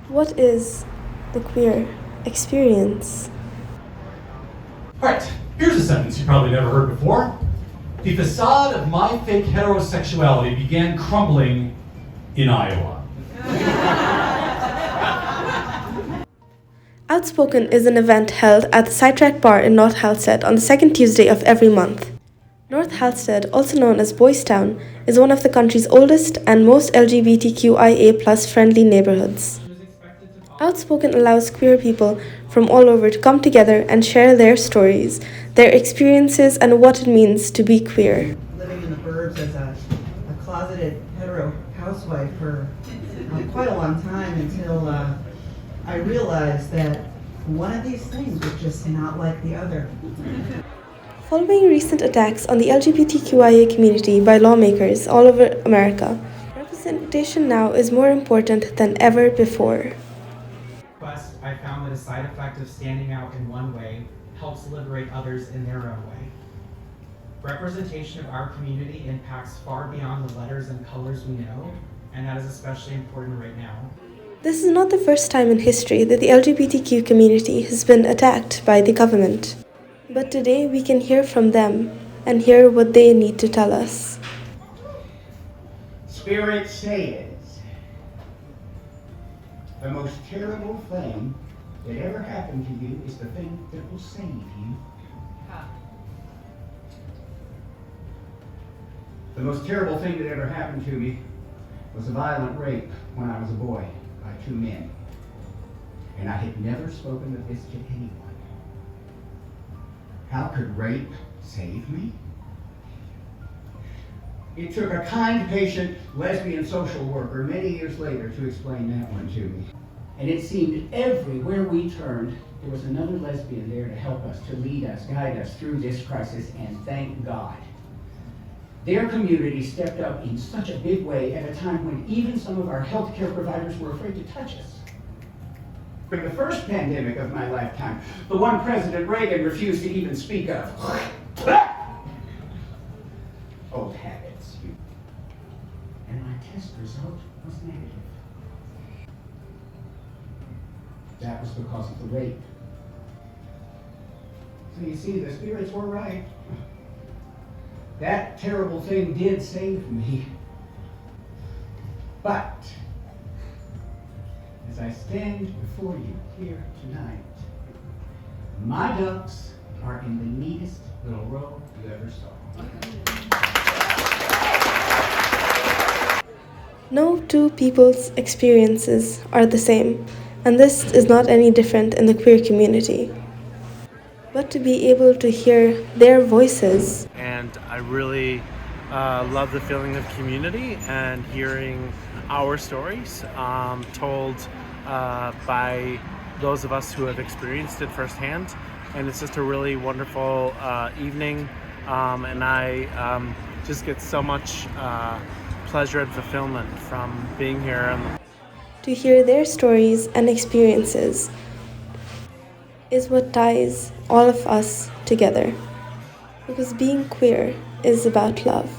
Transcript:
What is the queer experience? Alright, here's a sentence you probably never heard before. The facade of my fake heterosexuality began crumbling in Iowa. Outspoken is an event held at the Sidetracked bar in North Halstead on the second Tuesday of every month. North Halstead, also known as Boys Town, is one of the country's oldest and most LGBTQIA+ friendly neighborhoods. Outspoken allows queer people from all over to come together and share their stories, their experiences, and what it means to be queer. Living in the burbs as a closeted hetero housewife for quite a long time until I realized that one of these things was just not like the other. Following recent attacks on the LGBTQIA community by lawmakers all over America, representation now is more important than ever before. I found that a side effect of standing out in one way helps liberate others in their own way. Representation of our community impacts far beyond the letters and colors we know, and that is especially important right now. This is not the first time in history that the LGBTQ community has been attacked by the government. But today we can hear from them and hear what they need to tell us. Spirit says, the most terrible thing that ever happened to you is the thing that will save you. The most terrible thing that ever happened to me was a violent rape when I was a boy by two men. And I had never spoken of this to anyone. How could rape save me? It took a kind, patient, lesbian social worker many years later to explain that one to me. And it seemed everywhere we turned, there was another lesbian there to help us, to lead us, guide us through this crisis, and thank God. Their community stepped up in such a big way at a time when even some of our healthcare providers were afraid to touch us. During the first pandemic of my lifetime, the one President Reagan refused to even speak of. Old habits. And my test result was negative. That was because of the rape. So you see, the spirits were right. That terrible thing did save me. But as I stand before you here tonight, my ducks are in the neatest little row you ever saw. No two people's experiences are the same, and this is not any different in the queer community. But to be able to hear their voices. And I really love the feeling of community and hearing our stories told by those of us who have experienced it firsthand. And it's just a really wonderful evening, and I just get so much pleasure and fulfillment from being here. To hear their stories and experiences is what ties all of us together. Because being queer is about love.